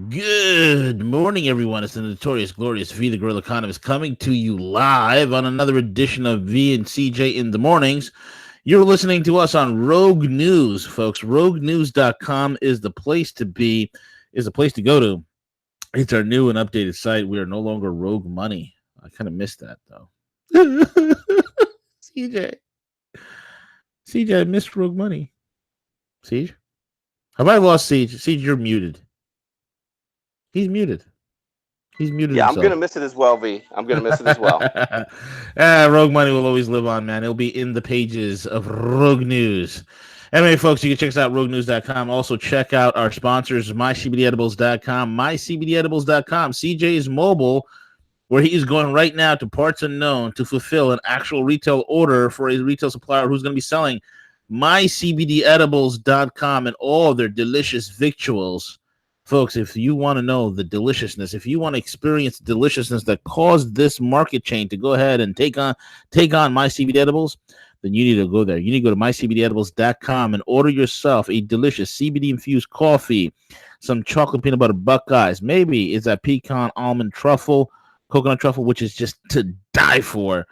Good morning, everyone. It's the notorious, glorious V, the Gorilla Economist, coming to you live on another edition of V and CJ in the mornings. You're listening to us on Rogue News, folks. RogueNews.com is the place to be, is the place to go to. It's our new and updated site. We are no longer Rogue Money. I kind of missed that, though. CJ. CJ, I missed Rogue Money. Siege? Have I lost Siege? Siege, you're muted. He's muted. He's muted Yeah, I'm himself. gonna miss it as well, V. I'm gonna miss it as well. Rogue Money will always live on, man. It'll be in the pages of Rogue News. Anyway, folks, you can check us out, roguenews.com. Also, check out our sponsors, mycbdedibles.com, mycbdedibles.com. CJ's mobile, where he is going right now to parts unknown to fulfill an actual retail order for a retail supplier who's going to be selling mycbdedibles.com and all their delicious victuals. Folks, if you want to know the deliciousness, if you want to experience deliciousness that caused this market chain to go ahead and take on My CBD Edibles, then you need to go there. You need to go to mycbdedibles.com and order yourself a delicious CBD-infused coffee, some chocolate peanut butter Buckeyes. Maybe it's a pecan almond truffle, coconut truffle, which is just to die for,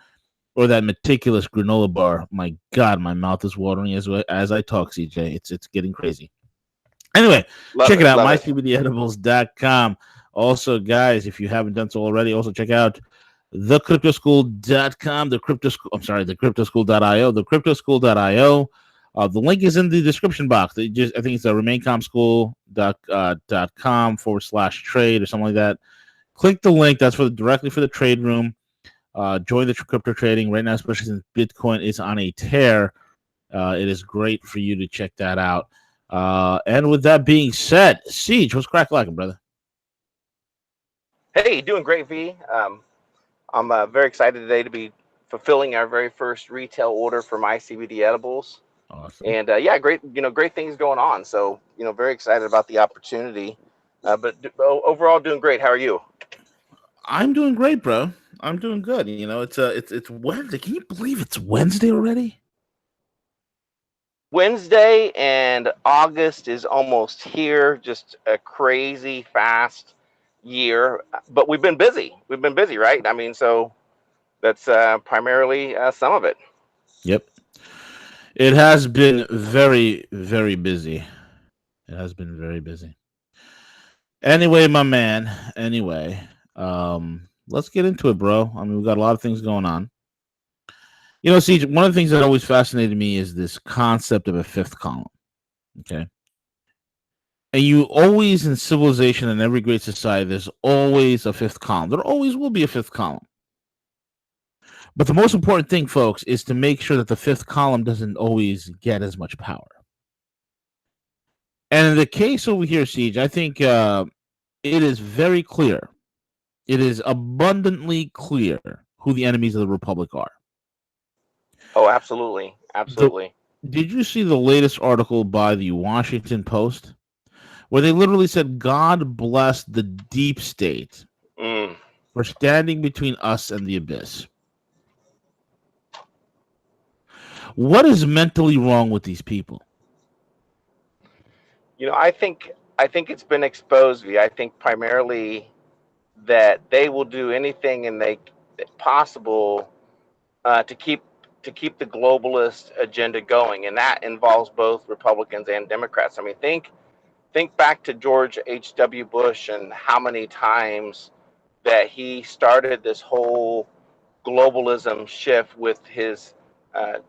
or that meticulous granola bar. My God, my mouth is watering as I talk, CJ. It's getting crazy. Anyway, check it out, mycbdedibles.com. Also, guys, if you haven't done so already, also check out thecryptoschool.com, the cryptoschool.io, the link is in the description box. I think it's remaincomschool.com/trade or something like that. Click the link. That's directly for the trade room. Join the crypto trading right now, especially since Bitcoin is on a tear. It is great for you to check that out. And with that being said, Siege, what's crack lacking, brother? Hey, doing great, V. I'm very excited today to be fulfilling our very first retail order for my CBD edibles. Awesome. And yeah, great things going on. So very excited about the opportunity. But overall, doing great. How are you? I'm doing great, bro. I'm doing good. It's Wednesday. Can you believe it's Wednesday already? Wednesday, and August is almost here. Just a crazy fast year, but we've been busy. Right? I mean, so that's primarily some of it. Yep. It has been very, very busy. It has been very busy. Anyway, my man. Anyway, let's get into it, bro. I mean, we've got a lot of things going on. See, one of the things that always fascinated me is this concept of a fifth column. Okay. And you always, in civilization and every great society, there's always a fifth column. There always will be a fifth column. But the most important thing, folks, is to make sure that the fifth column doesn't always get as much power. And in the case over here, Siege, I think it is very clear. It is abundantly clear who the enemies of the Republic are. Oh, absolutely. Absolutely. Did you see the latest article by the Washington Post where they literally said, God bless the deep state for standing between us and the abyss? What is mentally wrong with these people? I think it's been exposed, V. I think primarily that they will do anything and they possible to keep the globalist agenda going, and that involves both Republicans and Democrats. I mean, think back to George H.W. Bush and how many times that he started this whole globalism shift with his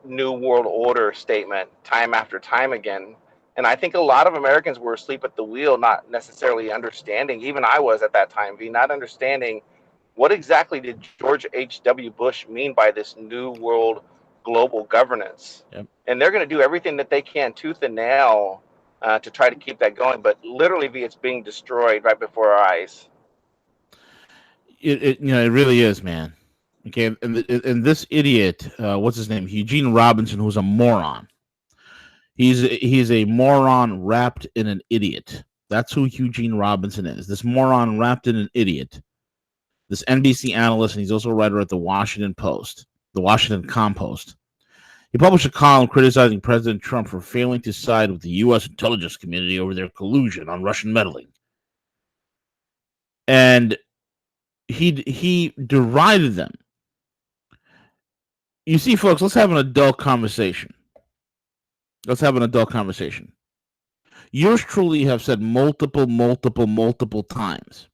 New World Order statement time after time again. And I think a lot of Americans were asleep at the wheel, not necessarily understanding, even I was at that time, V, not understanding what exactly did George H.W. Bush mean by this New World global governance. Yep. And they're going to do everything that they can, tooth and nail, to try to keep that going. But literally, V, it's being destroyed right before our eyes. It really is, man. Okay, and this idiot, what's his name? Eugene Robinson, who's a moron. He's a moron wrapped in an idiot. That's who Eugene Robinson is. This moron wrapped in an idiot. This NBC analyst, and he's also a writer at the Washington Post, the Washington Compost. He published a column criticizing President Trump for failing to side with the U.S. intelligence community over their collusion on Russian meddling. and he derided them. You see, folks, let's have an adult conversation. Let's have an adult conversation. Yours truly have said multiple times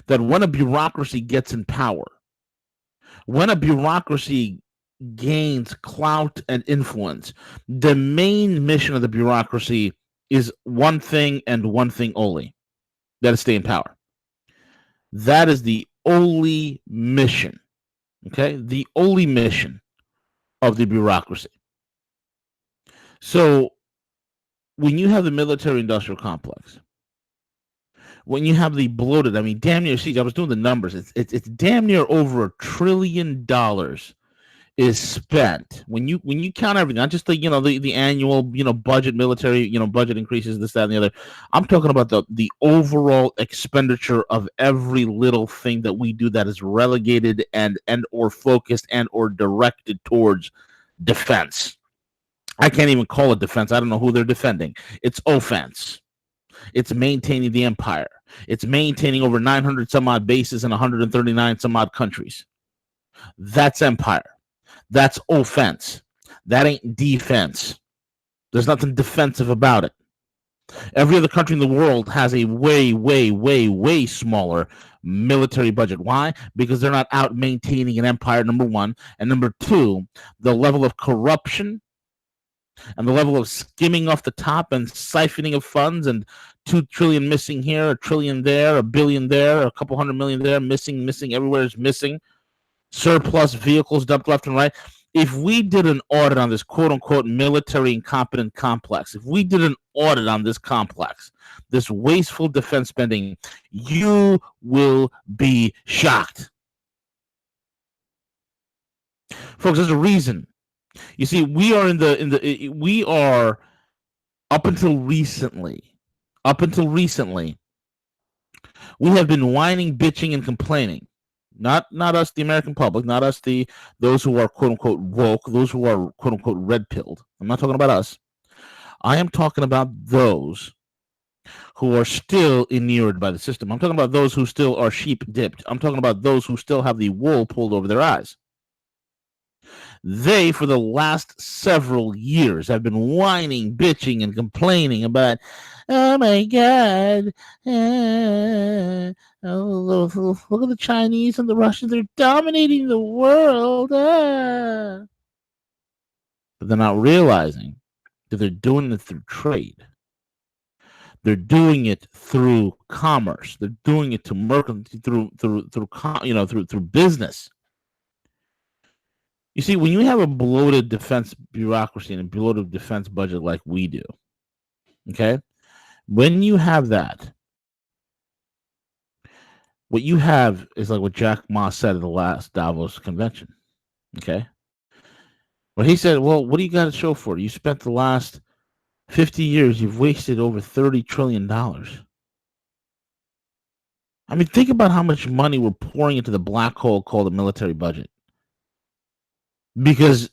that when a bureaucracy gets in power, when a bureaucracy gains clout and influence, the main mission of the bureaucracy is one thing and one thing only: that is stay in power. That is the only mission, okay? The only mission of the bureaucracy. So when you have the military-industrial complex, when you have the bloated, I mean, damn near, see, I was doing the numbers. It's damn near over $1 trillion is spent when you count everything, not just the annual budget, military budget increases, this, that, and the other. I'm talking about the overall expenditure of every little thing that we do that is relegated and or focused and or directed towards defense. I can't even call it defense. I don't know who they're defending. It's offense. It's maintaining the empire. It's maintaining over 900 some odd bases in 139 some odd countries. That's empire. That's offense. That ain't defense. There's nothing defensive about it. Every other country in the world has a way smaller military budget. Why? Because they're not out maintaining an empire, number one. And number two, the level of corruption and the level of skimming off the top and siphoning of funds, and 2 trillion missing here, 1 trillion there, 1 billion there, a couple hundred million there, missing, everywhere is missing. Surplus vehicles dumped left and right. If we did an audit on this quote-unquote military incompetent complex, if we did an audit on this complex, this wasteful defense spending, you will be shocked. Folks, there's a reason. You see, we are we are up until recently, we have been whining, bitching, and complaining. Not us, the American public, not us, those who are quote unquote woke, those who are quote unquote red pilled. I'm not talking about us. I am talking about those who are still inured by the system. I'm talking about those who still are sheep dipped. I'm talking about those who still have the wool pulled over their eyes. They, for the last several years, have been whining, bitching, and complaining about, oh my God, look at the Chinese and the Russians, they're dominating the world. But they're not realizing that they're doing it through trade. They're doing it through commerce. They're doing it through business. You see, when you have a bloated defense bureaucracy and a bloated defense budget like we do, okay, when you have that, what you have is like what Jack Ma said at the last Davos convention, okay? Well, he said, well, what do you got to show for it? You spent the last 50 years, you've wasted over $30 trillion. I mean, think about how much money we're pouring into the black hole called the military budget. Because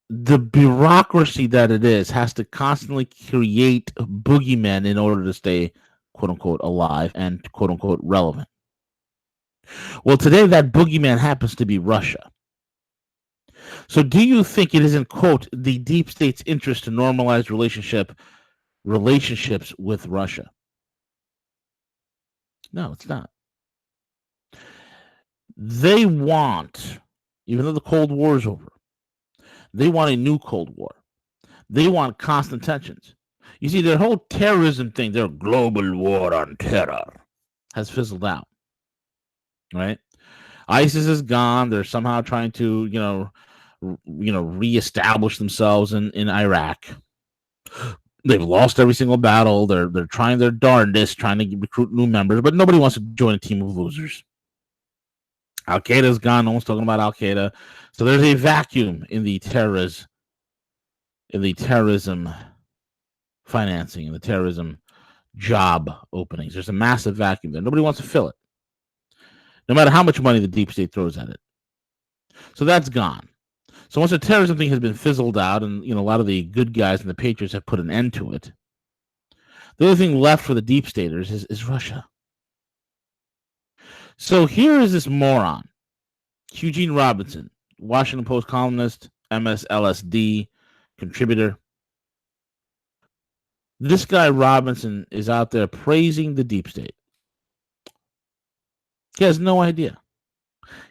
the bureaucracy that it is has to constantly create boogeymen in order to stay, quote unquote, alive and quote unquote relevant. Well, today that boogeyman happens to be Russia. So do you think it is in, quote, the deep state's interest to normalize relationships with Russia? No, it's not. They want, even though the Cold War is over, they want a new Cold War. They want constant tensions. You see, their whole terrorism thing, their global war on terror, has fizzled out. Right? ISIS is gone. They're somehow trying to, reestablish themselves in Iraq. They've lost every single battle. They're trying their darndest, trying to recruit new members, but nobody wants to join a team of losers. Al Qaeda's gone. No one's talking about Al Qaeda. So there's a vacuum in the terrorism financing and the terrorism job openings. There's a massive vacuum there. Nobody wants to fill it, no matter how much money the deep state throws at it. So that's gone. So once the terrorism thing has been fizzled out, and a lot of the good guys and the patriots have put an end to it, the only thing left for the deep staters is Russia. So here is this moron, Eugene Robinson, Washington Post columnist, MSLSD contributor. This guy Robinson is out there praising the deep state. He has no idea.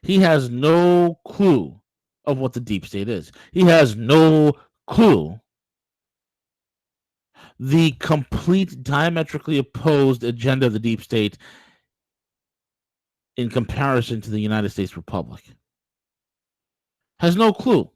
He has no clue of what the deep state is. He has no clue the complete diametrically opposed agenda of the deep state in comparison to the United States Republic. Has no clue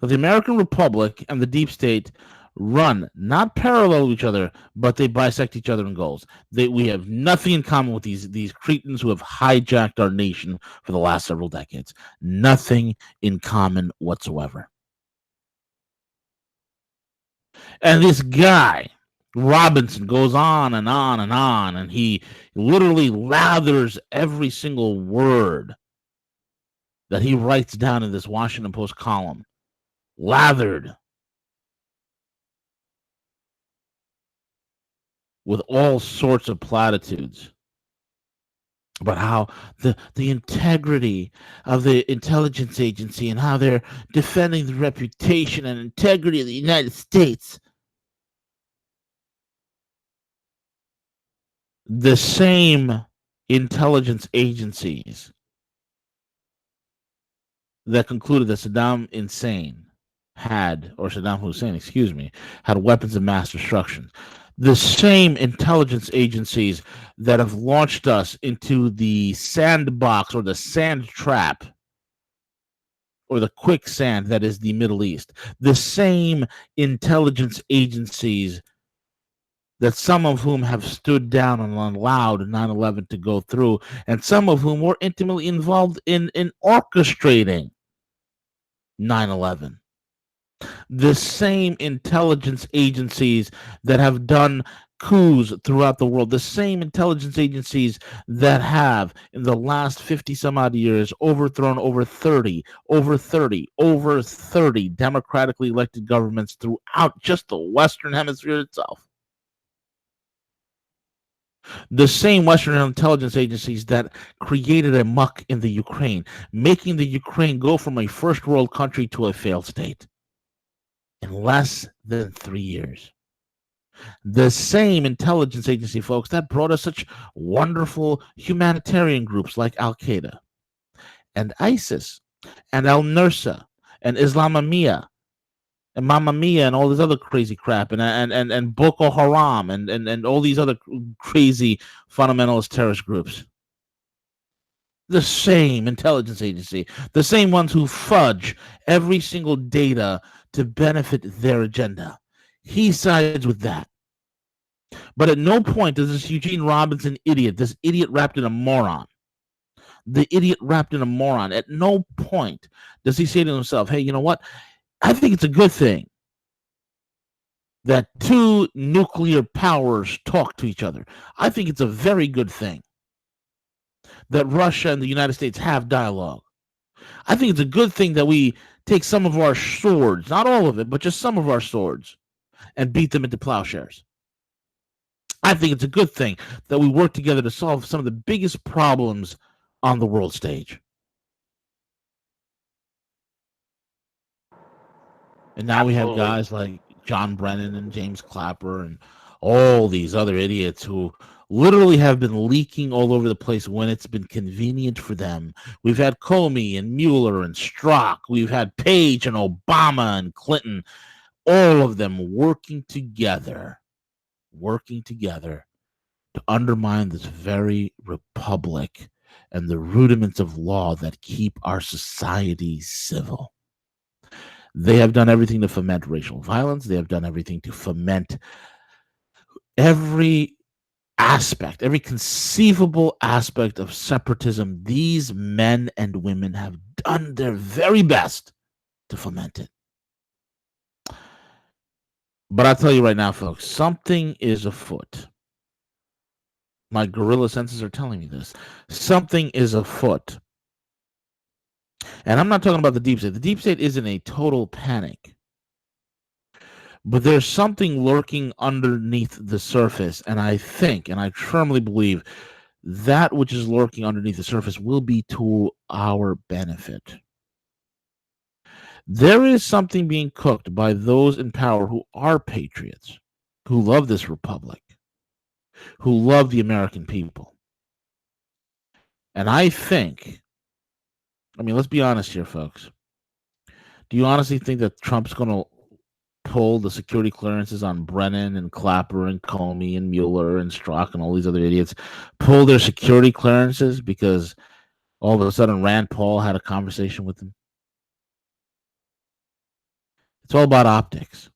that the American Republic and the deep state run not parallel to each other, but they bisect each other in goals. We have nothing in common with these cretins who have hijacked our nation for the last several decades. Nothing in common whatsoever. And this guy, Robinson, goes on and on and on, and he literally lathers every single word that he writes down in this Washington Post column. Lathered with all sorts of platitudes about how the integrity of the intelligence agency and how they're defending the reputation and integrity of the United States. The same intelligence agencies that concluded that Saddam Hussein had weapons of mass destruction. The same intelligence agencies that have launched us into the sandbox or the sand trap or the quicksand that is the Middle East. The same intelligence agencies that some of whom have stood down and allowed 9/11 to go through, and some of whom were intimately involved in orchestrating 9/11. The same intelligence agencies that have done coups throughout the world, the same intelligence agencies that have, in the last 50 some odd years, overthrown over 30 democratically elected governments throughout just the Western Hemisphere itself. The same Western intelligence agencies that created a muck in the Ukraine, making the Ukraine go from a first world country to a failed state in less than 3 years. The same intelligence agency, folks, that brought us such wonderful humanitarian groups like Al-Qaeda and ISIS and Al-Nusra and Islamamia and Mamma Mia and all this other crazy crap and Boko Haram and all these other crazy fundamentalist terrorist groups. The same intelligence agency, the same ones who fudge every single data to benefit their agenda. He sides with that. But at no point does this Eugene Robinson idiot, this idiot wrapped in a moron, at no point does he say to himself, hey, you know what? I think it's a good thing that two nuclear powers talk to each other. I think it's a very good thing that Russia and the United States have dialogue. I think it's a good thing that we take some of our swords, not all of it, but just some of our swords, and beat them into plowshares. I think it's a good thing that we work together to solve some of the biggest problems on the world stage. And now we have guys like John Brennan and James Clapper and all these other idiots who literally have been leaking all over the place when it's been convenient for them. We've had Comey and Mueller and Strzok. We've had Page and Obama and Clinton, all of them working together to undermine this very republic and the rudiments of law that keep our society civil. They have done everything to foment racial violence. They have done everything to foment every conceivable aspect of separatism. These men and women have done their very best to foment it. But I'll tell you right now, folks, something is afoot. My guerrilla senses are telling me this. Something is afoot. And I'm not talking about the deep state. The deep state isn't a total panic. But there's something lurking underneath the surface. And I think, and I firmly believe, that which is lurking underneath the surface will be to our benefit. There is something being cooked by those in power who are patriots, who love this republic, who love the American people. And I think, let's be honest here, folks. Do you honestly think that Trump's going to pull the security clearances on Brennan and Clapper and Comey and Mueller and Strzok and all these other idiots, pull their security clearances because all of a sudden Rand Paul had a conversation with them? It's all about optics.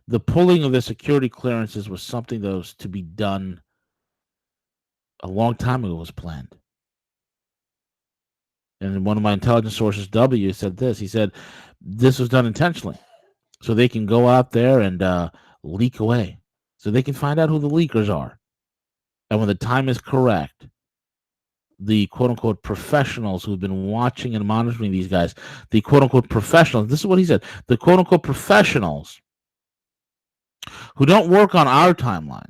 The pulling of the security clearances was something that was to be done a long time ago, was planned. And one of my intelligence sources, W, said this. He said this was done intentionally so they can go out there and leak away, so they can find out who the leakers are. And when the time is correct, the quote-unquote professionals who've been watching and monitoring these guys, the quote-unquote professionals, this is what he said, the quote-unquote professionals who don't work on our timeline,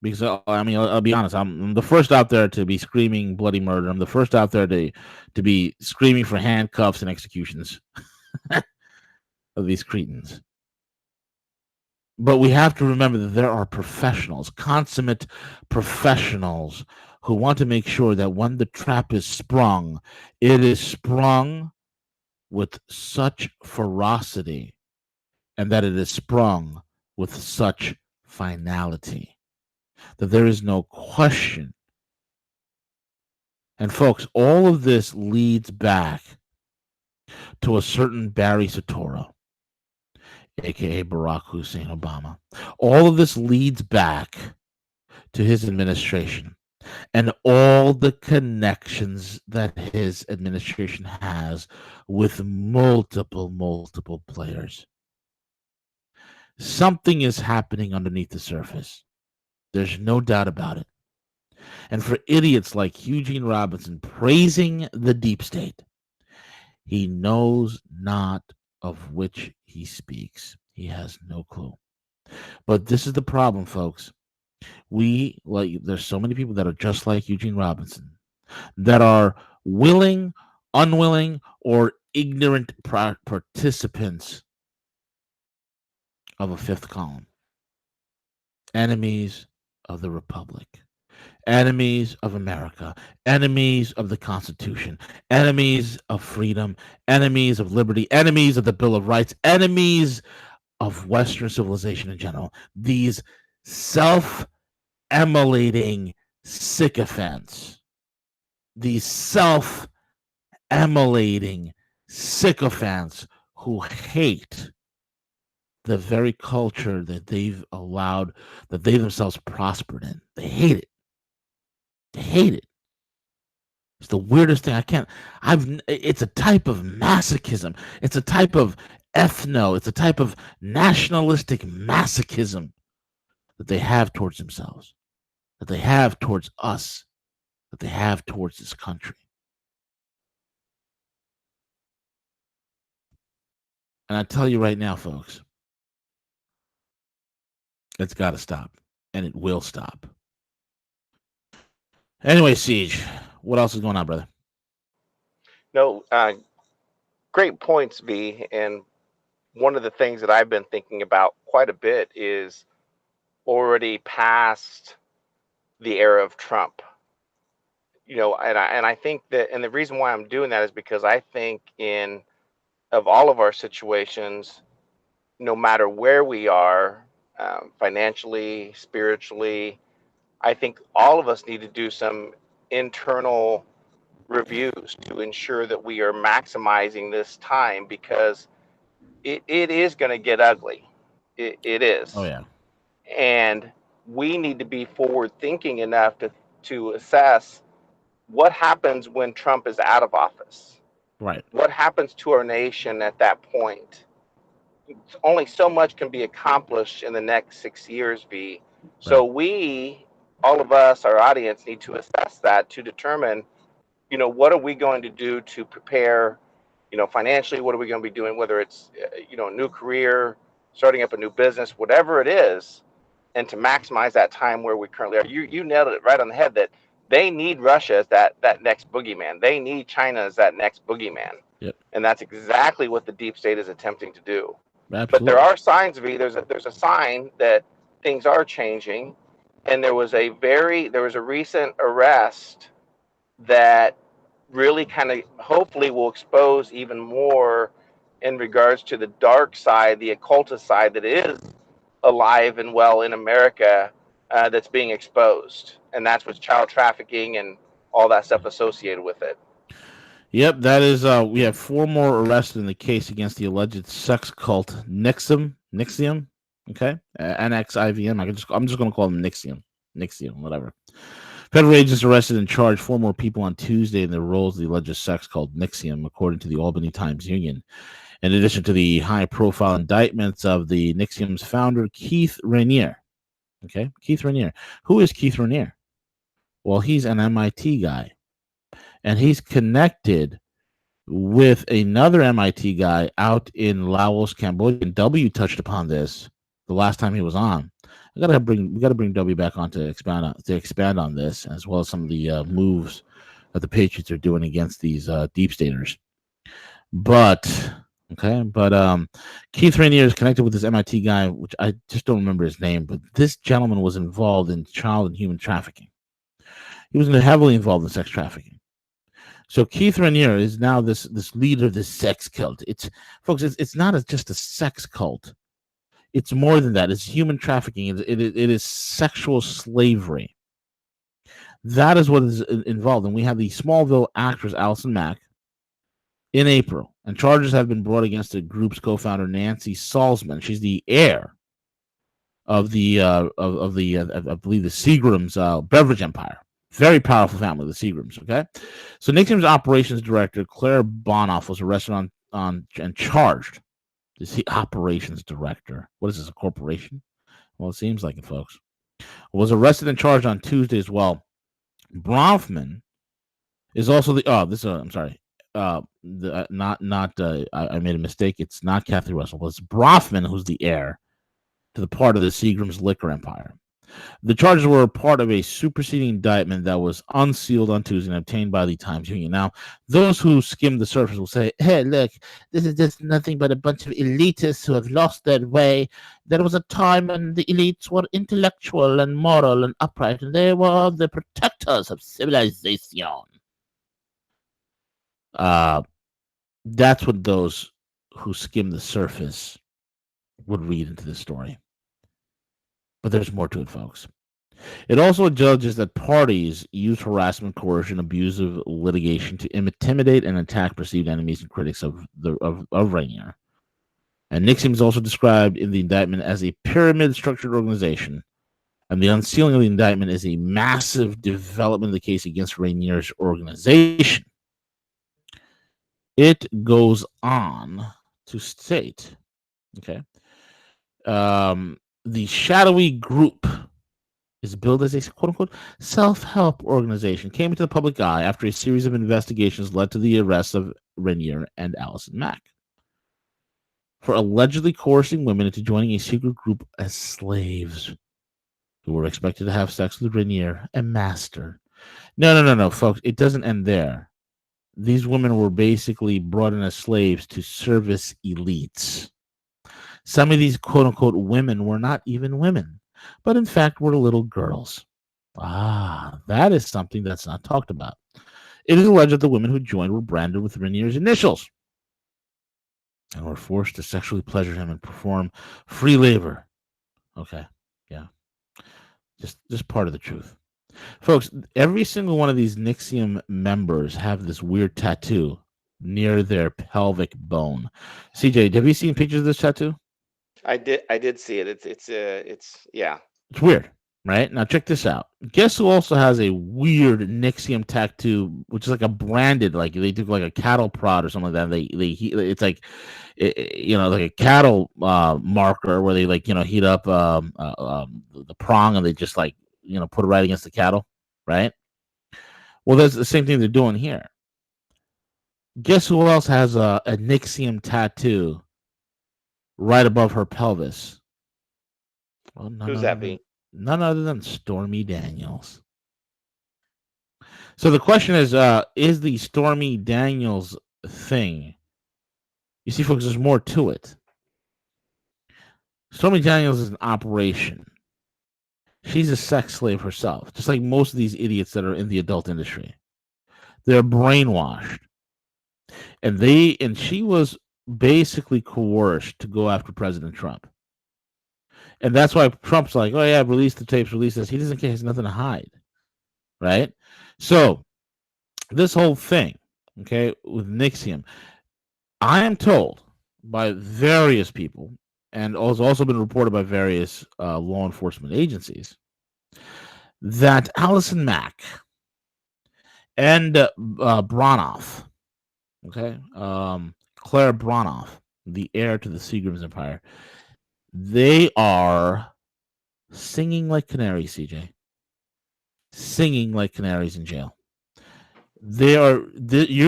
because I'll be honest, I'm the first out there to be screaming bloody murder. I'm the first out there to be screaming for handcuffs and executions of these cretins. But we have to remember that there are professionals, consummate professionals, who want to make sure that when the trap is sprung, it is sprung with such ferocity, and that it is sprung with such finality that there is no question. And folks, all of this leads back to a certain Barry Soetoro, aka Barack Hussein Obama. All of this leads back to his administration and all the connections that his administration has with multiple players. Something is happening underneath the surface. There's no doubt about it. And for idiots like Eugene Robinson praising the deep state, he knows not of which he speaks. He has no clue. But this is the problem, folks. There's so many people that are just like Eugene Robinson, that are willing, unwilling, or ignorant participants of a fifth column. Enemies of the Republic, enemies of America, enemies of the Constitution, enemies of freedom, enemies of liberty, enemies of the Bill of Rights, enemies of Western civilization in general. These self-emulating sycophants, these self-emulating sycophants who hate the very culture that they've allowed, that they themselves prospered in. They hate it. They hate it. It's the weirdest thing. It's a type of masochism. It's a type of it's a type of nationalistic masochism that they have towards themselves, that they have towards us, that they have towards this country. And I tell you right now, folks, it's got to stop, and it will stop. Anyway, Siege, what else is going on, brother? No, great points, V. And one of the things that I've been thinking about quite a bit is already past the era of Trump. And I think that, and the reason why I'm doing that is because I think of all of our situations, no matter where we are, financially, spiritually, I think all of us need to do some internal reviews to ensure that we are maximizing this time, because it is going to get ugly. It is. Oh, yeah. And we need to be forward thinking enough to assess what happens when Trump is out of office. Right. What happens to our nation at that point? Only so much can be accomplished in the next 6 years, V. So we, all of us, our audience, need to assess that to determine, what are we going to do to prepare, financially, what are we going to be doing, whether it's, a new career, starting up a new business, whatever it is, and to maximize that time where we currently are. You nailed it right on the head, that they need Russia as that next boogeyman. They need China as that next boogeyman. Yep. And that's exactly what the deep state is attempting to do. But Absolutely. there are signs of there's a sign that things are changing, and there was a recent arrest that really kind of hopefully will expose even more in regards to the dark side, the occultist side that is alive and well in America, that's being exposed, and that's what's child trafficking and all that stuff associated with it. Yep, that is. We have 4 more arrested in the case against the alleged sex cult Nixium. Okay, NXIVM. I'm just going to call them Nixium, whatever. Federal agents arrested and charged 4 more people on Tuesday in their roles of the alleged sex cult Nixium, according to the Albany Times Union. In addition to the high-profile indictments of the Nixium's founder, Keith Rainier. Okay, Keith Rainier. Who is Keith Rainier? Well, he's an MIT guy, and he's connected with another MIT guy out in Laos, Cambodia. And W touched upon this the last time he was on. We got to bring W back on to expand on this, as well as some of the moves that the Patriots are doing against these deep staters. But Keith Rainier is connected with this MIT guy, which I just don't remember his name. But this gentleman was involved in child and human trafficking. He was heavily involved in sex trafficking. So Keith Rainier is now this leader of this sex cult. It's not just a sex cult. It's more than that. It's human trafficking. It is sexual slavery. That is what is involved. And we have the Smallville actress Allison Mack in April, and charges have been brought against the group's co-founder Nancy Salzman. She's the heir of the I believe the Seagram's beverage empire. Very powerful family, the Seagrams. Okay, so Nixium's operations director Claire Bonoff was arrested on and charged. Is he operations director? What is this, a corporation? Well, it seems like it, folks. Was arrested and charged on Tuesday as well. Bronfman is also the. Oh, this. I'm sorry. I made a mistake. It's not Kathy Russell. But it's Bronfman who's the heir to the part of the Seagram's liquor empire. The charges were part of a superseding indictment that was unsealed on Tuesday and obtained by the Times Union. Now, those who skim the surface will say, hey, look, this is just nothing but a bunch of elitists who have lost their way. There was a time when the elites were intellectual and moral and upright, and they were the protectors of civilization. That's what those who skim the surface would read into this story. But there's more to it, folks. It also judges that parties use harassment, coercion, abusive litigation to intimidate and attack perceived enemies and critics of Rainier. And Nixium is also described in the indictment as a pyramid-structured organization, and the unsealing of the indictment is a massive development of the case against Rainier's organization. It goes on to state, okay, the shadowy group is billed as a quote-unquote self-help organization, came into the public eye after a series of investigations led to the arrest of Rainier and Allison Mack for allegedly coercing women into joining a secret group as slaves who were expected to have sex with Rainier, a master. No, folks, it doesn't end there. These women were basically brought in as slaves to service elites. Some of these quote-unquote women were not even women, but in fact were little girls. That is something that's not talked about. It is alleged that the women who joined were branded with Rainier's initials and were forced to sexually pleasure him and perform free labor. Okay, yeah. Just part of the truth. Folks, every single one of these Nixium members have this weird tattoo near their pelvic bone. CJ, have you seen pictures of this tattoo? I did see it. It's yeah. It's weird, right? Now check this out. Guess who also has a weird Nixium tattoo, which is like a branded, like they took like a cattle prod or something like that. It's like, like a cattle marker where they heat up the prong and they just put it right against the cattle, right? Well, that's the same thing they're doing here. Guess who else has a Nixium tattoo right above her pelvis? Well, Who's that be? None other than Stormy Daniels. So the question is the Stormy Daniels thing? You see, folks, there's more to it. Stormy Daniels is an operation. She's a sex slave herself, just like most of these idiots that are in the adult industry. They're brainwashed, and she was basically coerced to go after President Trump. And that's why Trump's like, oh yeah, release the tapes, release this. He doesn't care. He has nothing to hide, right? So this whole thing, okay, with Nixium, I am told by various people, and has also been reported by various law enforcement agencies, that Allison Mack and Bronoff, okay, Claire Bronoff, the heir to the Seagram's empire, they are singing like canaries, CJ. Singing like canaries in jail. You're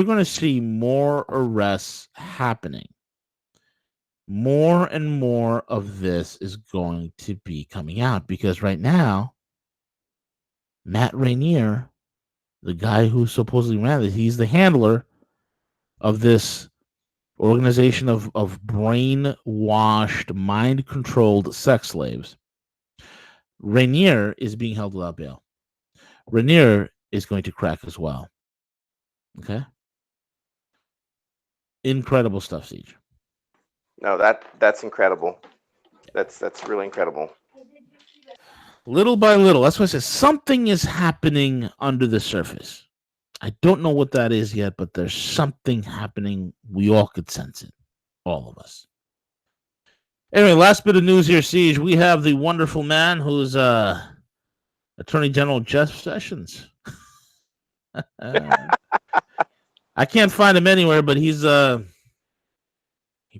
going to see more arrests happening. More and more of this is going to be coming out because right now, Matt Rainier, the guy who supposedly ran it, he's the handler of this organization of brainwashed, mind-controlled sex slaves. Rainier is being held without bail. Rainier is going to crack as well. Okay? Incredible stuff, Siege. No, that's incredible. That's really incredible. Little by little, that's why I said something is happening under the surface. I don't know what that is yet, but there's something happening. We all could sense it. All of us. Anyway, last bit of news here, Siege. We have the wonderful man who's Attorney General Jeff Sessions. I can't find him anywhere, but he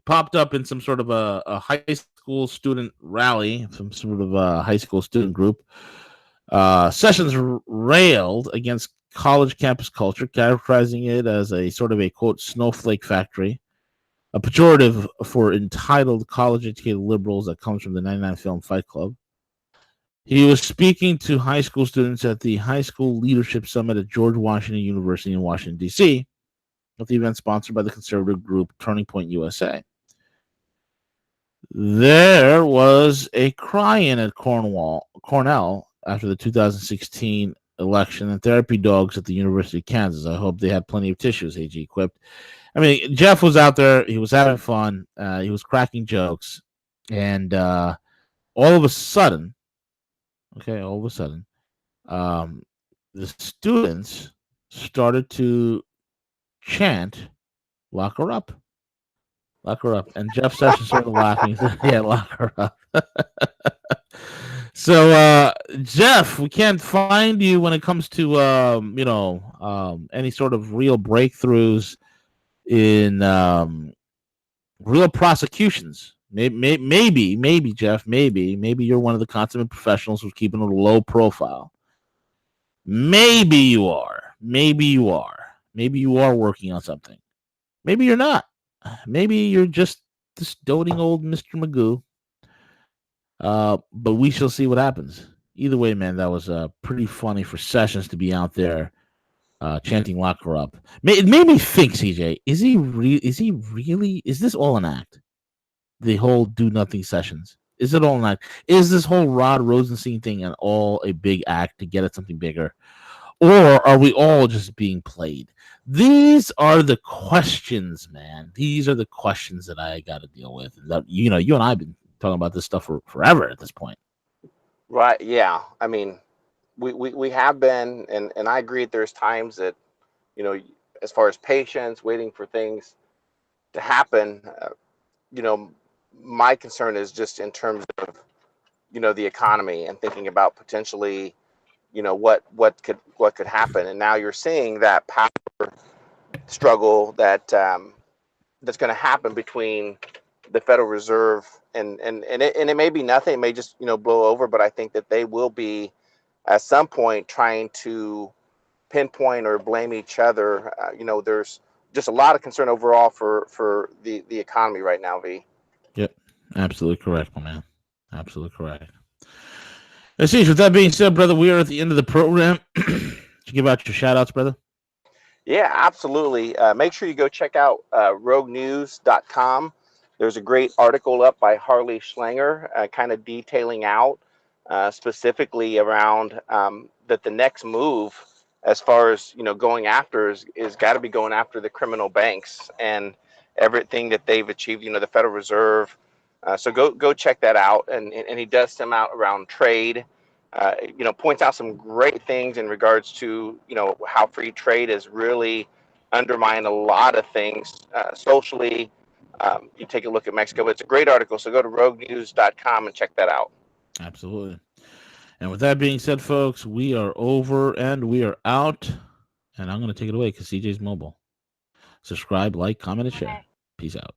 popped up in some sort of a high school student rally, some sort of a high school student group. Sessions railed against college campus culture, characterizing it as a sort of a, quote, snowflake factory, a pejorative for entitled college-educated liberals that comes from the 99 film Fight Club. He was speaking to high school students at the High School Leadership Summit at George Washington University in Washington, D.C., with the event sponsored by the conservative group Turning Point USA. There was a cry-in at Cornell after the 2016 election and therapy dogs at the University of Kansas. I hope they had plenty of tissues, AG quipped. I mean, Jeff was out there. He was having fun. He was cracking jokes. And all of a sudden, the students started to chant, "Lock her up. Lock her up." And Jeff Sessions started laughing. He said, yeah, lock her up. So, Jeff, we can't find you when it comes to, any sort of real breakthroughs in real prosecutions. Maybe, Jeff, maybe you're one of the consummate professionals who's keeping a low profile. Maybe you are. Maybe you are working on something. Maybe you're not. Maybe you're just this doting old Mr. Magoo. But we shall see what happens. Either way, man, that was pretty funny for Sessions to be out there chanting "Lock her up." It made me think, CJ, is he really? Is this all an act? The whole do nothing Sessions. Is it all an act? Is this whole Rod Rosenstein thing and all a big act to get at something bigger? Or are we all just being played? These are the questions, man. These are the questions that I got to deal with. That, you and I have been talking about this stuff for forever at this point. Right. Yeah. I mean, we have been, and I agree that there's times that, as far as patience, waiting for things to happen, my concern is just in terms of, the economy and thinking about potentially, what could happen. And now you're seeing that power struggle that that's going to happen between the Federal Reserve and it may be nothing. It may just, blow over. But I think that they will be at some point trying to pinpoint or blame each other. There's just a lot of concern overall for the economy right now, V. Yep. Absolutely correct, my man. Absolutely correct. Let's see. With that being said, brother, we are at the end of the program. you give out your shout outs, brother? Yeah, absolutely. Make sure you go check out roguenews.com. There's a great article up by Harley Schlanger, kind of detailing out specifically around that the next move, as far as going after, is got to be going after the criminal banks and everything that they've achieved. The Federal Reserve. So go check that out, and he does some out around trade. Points out some great things in regards to how free trade has really undermined a lot of things socially. You take a look at Mexico, but it's a great article. So go to roguenews.com and check that out. Absolutely. And with that being said, folks, we are over and we are out. And I'm going to take it away because CJ's mobile. Subscribe, like, comment, and share. Peace out.